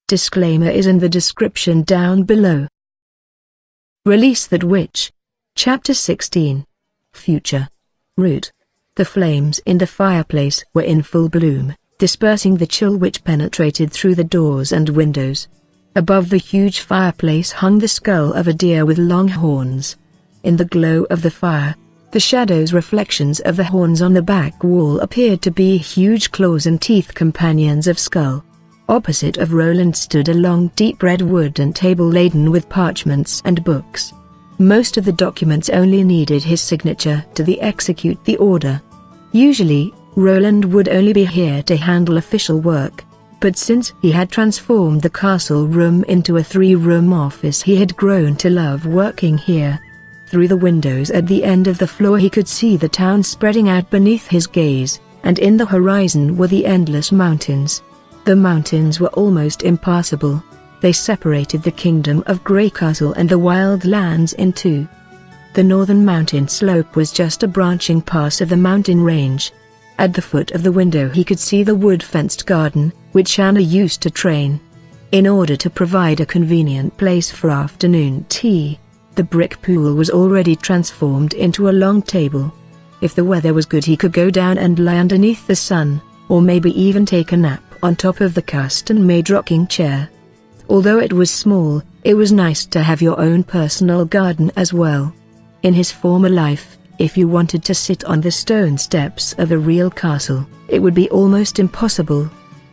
Disclaimer is in the description down below. Release that witch. Chapter 16. Future. Root. The flames in the fireplace were in full bloom, dispersing the chill which penetrated through the doors and windows. Above the huge fireplace hung the skull of a deer with long horns. In the glow of the fire, the shadows reflections of the horns on the back wall appeared to be huge claws and teeth companions of skull. Opposite of Roland stood a long deep red wooden table laden with parchments and books. Most of the documents only needed his signature to execute the order. Usually, Roland would only be here to handle official work, but since he had transformed the castle room into a 3-room office, he had grown to love working here. Through the windows at the end of the floor he could see the town spreading out beneath his gaze, and in the horizon were the endless mountains. The mountains were almost impassable. They separated the kingdom of Grey Castle and the wild lands in two. The northern mountain slope was just a branching pass of the mountain range. At the foot of the window he could see the wood-fenced garden, which Anna used to train. In order to provide a convenient place for afternoon tea, the brick pool was already transformed into a long table. If the weather was good he could go down and lie underneath the sun, or maybe even take a nap on top of the custom-made rocking chair. Although it was small, it was nice to have your own personal garden as well. In his former life, if you wanted to sit on the stone steps of a real castle, it would be almost impossible.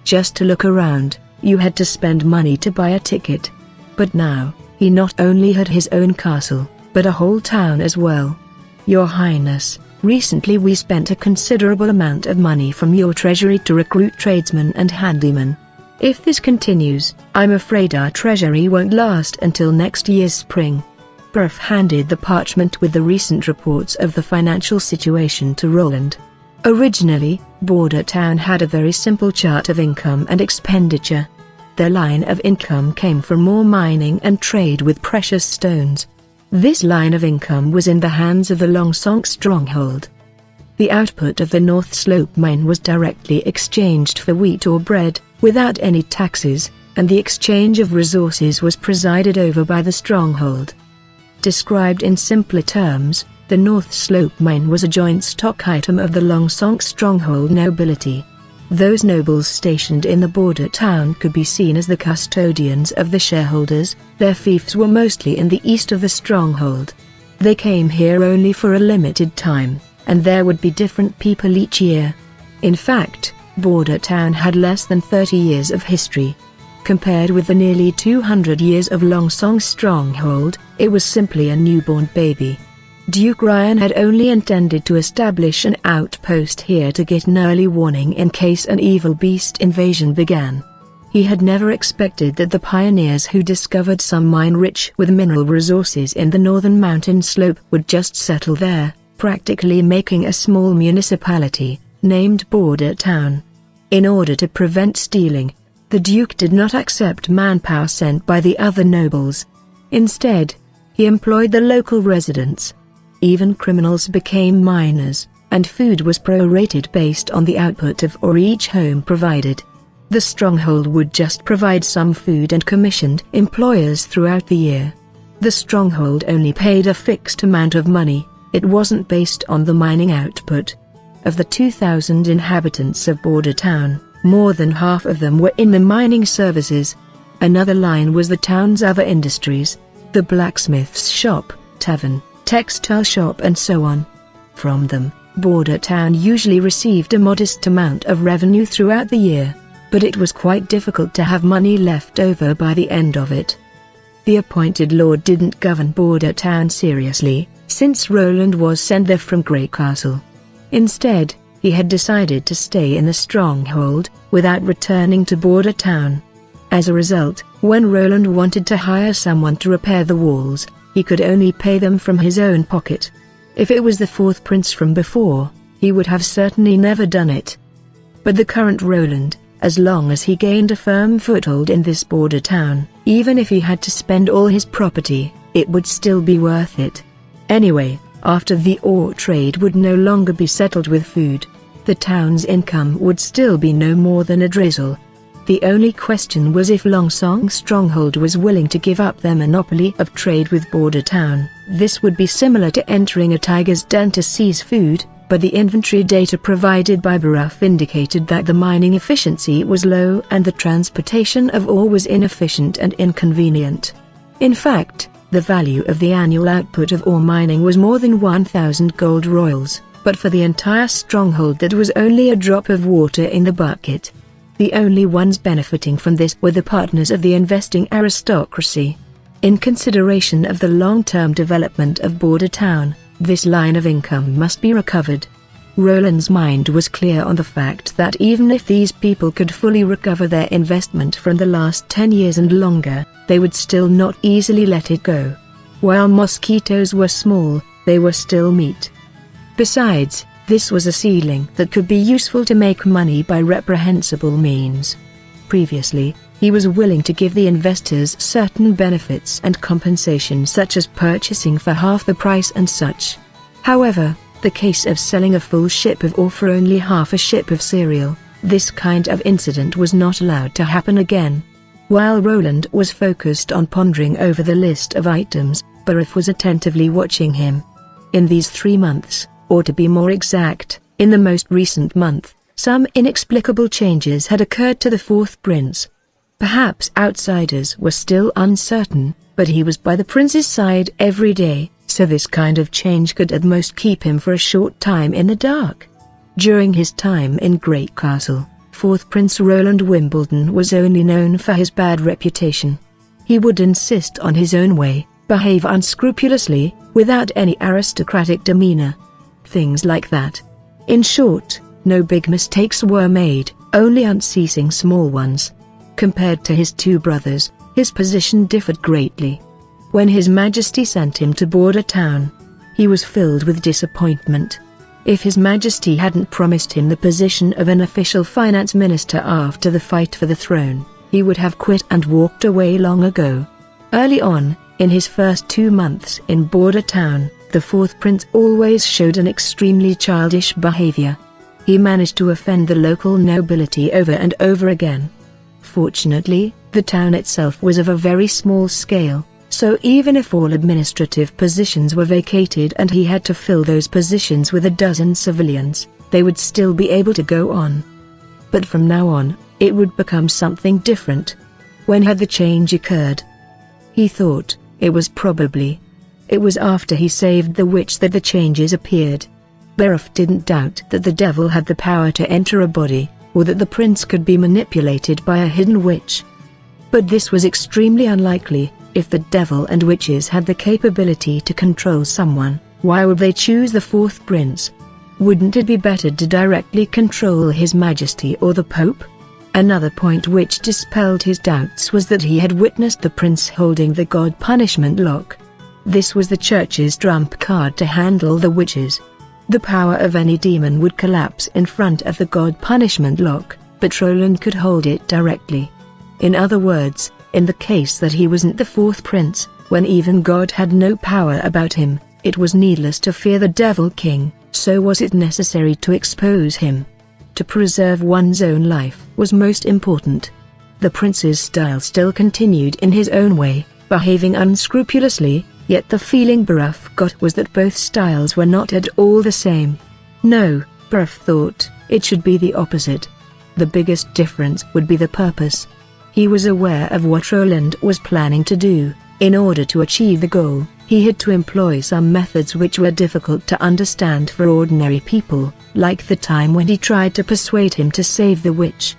Just to look around, you had to spend money to buy a ticket. But now, he not only had his own castle, but a whole town as well. Your Highness, recently we spent a considerable amount of money from your treasury to recruit tradesmen and handymen. If this continues, I'm afraid our treasury won't last until next year's spring. Bref handed the parchment with the recent reports of the financial situation to Roland. Originally, Border Town had a very simple chart of income and expenditure. Their line of income came from more mining and trade with precious stones. This line of income was in the hands of the Longsong stronghold. The output of the North Slope mine was directly exchanged for wheat or bread, without any taxes, and the exchange of resources was presided over by the stronghold. Described in simpler terms, the North Slope mine was a joint stock item of the Longsong stronghold nobility. Those nobles stationed in the border town could be seen as the custodians of the shareholders. Their fiefs were mostly in the east of the stronghold. They came here only for a limited time, and there would be different people each year. In fact, Border Town had less than 30 years of history. Compared with the nearly 200 years of Longsong stronghold, it was simply a newborn baby. Duke Ryan had only intended to establish an outpost here to get an early warning in case an evil beast invasion began. He had never expected that the pioneers who discovered some mine rich with mineral resources in the northern mountain slope would just settle there, practically making a small municipality, named Border Town. In order to prevent stealing, the Duke did not accept manpower sent by the other nobles. Instead, he employed the local residents. Even criminals became miners, and food was prorated based on the output of ore each home provided. The stronghold would just provide some food and commissioned employers throughout the year. The stronghold only paid a fixed amount of money. It wasn't based on the mining output. Of the 2,000 inhabitants of Border Town, more than half of them were in the mining services. Another line was the town's other industries, the blacksmith's shop, tavern, textile shop and so on. From them, Border Town usually received a modest amount of revenue throughout the year, but it was quite difficult to have money left over by the end of it. The appointed lord didn't govern Border Town seriously, since Roland was sent there from Grey Castle. Instead, he had decided to stay in the stronghold, without returning to Border Town. As a result, when Roland wanted to hire someone to repair the walls, he could only pay them from his own pocket. If it was the fourth prince from before, he would have certainly never done it. But the current Roland, as long as he gained a firm foothold in this border town, even if he had to spend all his property, it would still be worth it. Anyway, after the ore trade would no longer be settled with food, the town's income would still be no more than a drizzle. The only question was if Longsong's stronghold was willing to give up their monopoly of trade with Border Town. This would be similar to entering a tiger's den to seize food, but the inventory data provided by Baruf indicated that the mining efficiency was low and the transportation of ore was inefficient and inconvenient. In fact, the value of the annual output of ore mining was more than 1,000 gold royals, but for the entire stronghold that was only a drop of water in the bucket. The only ones benefiting from this were the partners of the investing aristocracy. In consideration of the long-term development of Border Town, this line of income must be recovered. Roland's mind was clear on the fact that even if these people could fully recover their investment from the last 10 years and longer, they would still not easily let it go. While mosquitoes were small, they were still meat. Besides, this was a seedling that could be useful to make money by reprehensible means. Previously, he was willing to give the investors certain benefits and compensation such as purchasing for half the price and such. However, the case of selling a full ship of ore for only half a ship of cereal, this kind of incident was not allowed to happen again. While Roland was focused on pondering over the list of items, Baruf was attentively watching him. In these 3 months, or to be more exact, in the most recent month, some inexplicable changes had occurred to the fourth prince. Perhaps outsiders were still uncertain, but he was by the prince's side every day, so this kind of change could at most keep him for a short time in the dark. During his time in Great Castle, fourth Prince Roland Wimbledon was only known for his bad reputation. He would insist on his own way, behave unscrupulously, without any aristocratic demeanor. Things like that. In short, no big mistakes were made, only unceasing small ones. Compared to his two brothers, his position differed greatly. When His Majesty sent him to Border Town, he was filled with disappointment. If His Majesty hadn't promised him the position of an official finance minister after the fight for the throne, he would have quit and walked away long ago. Early on, in his first 2 months in Border Town, the fourth prince always showed an extremely childish behavior. He managed to offend the local nobility over and over again. Fortunately, the town itself was of a very small scale, so even if all administrative positions were vacated and he had to fill those positions with a dozen civilians, they would still be able to go on. But from now on, it would become something different. When had the change occurred? He thought, it was after he saved the witch that the changes appeared. Baruf didn't doubt that the devil had the power to enter a body, or that the prince could be manipulated by a hidden witch. But this was extremely unlikely. If the devil and witches had the capability to control someone, why would they choose the fourth prince? Wouldn't it be better to directly control His Majesty or the Pope? Another point which dispelled his doubts was that he had witnessed the prince holding the god punishment lock. This was the church's trump card to handle the witches. The power of any demon would collapse in front of the god punishment lock, but Roland could hold it directly. In other words, in the case that he wasn't the fourth prince, when even God had no power about him, it was needless to fear the Devil King, so was it necessary to expose him. To preserve one's own life was most important. The prince's style still continued in his own way, behaving unscrupulously, yet the feeling Baruf got was that both styles were not at all the same. No, Baruf thought, it should be the opposite. The biggest difference would be the purpose. He was aware of what Roland was planning to do. In order to achieve the goal, he had to employ some methods which were difficult to understand for ordinary people, like the time when he tried to persuade him to save the witch.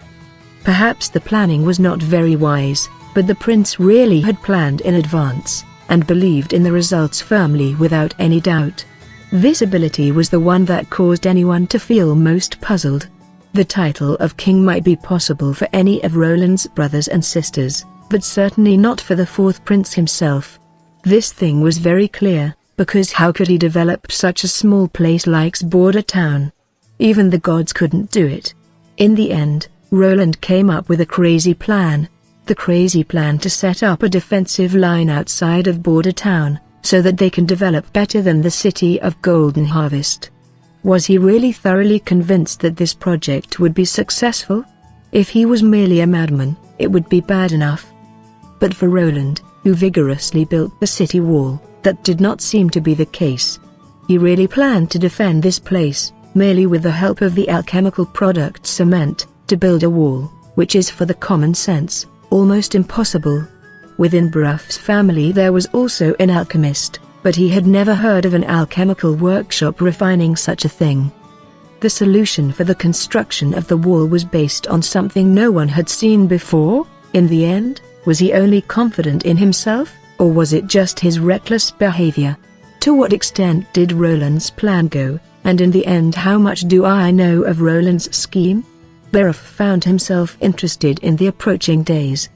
Perhaps the planning was not very wise, but the prince really had planned in advance, and believed in the results firmly without any doubt. This ability was the one that caused anyone to feel most puzzled. The title of king might be possible for any of Roland's brothers and sisters, but certainly not for the fourth prince himself. This thing was very clear, because how could he develop such a small place like Border Town? Even the gods couldn't do it. In the end, Roland came up with a crazy plan. The crazy plan to set up a defensive line outside of Border Town, so that they can develop better than the city of Golden Harvest. Was he really thoroughly convinced that this project would be successful? If he was merely a madman, it would be bad enough. But for Roland, who vigorously built the city wall, that did not seem to be the case. He really planned to defend this place, merely with the help of the alchemical product cement, to build a wall, which is for the common sense, almost impossible. Within Bruff's family there was also an alchemist, but he had never heard of an alchemical workshop refining such a thing. The solution for the construction of the wall was based on something no one had seen before. In the end, was he only confident in himself, or was it just his reckless behavior? To what extent did Roland's plan go, and in the end how much do I know of Roland's scheme? Bruff found himself interested in the approaching days.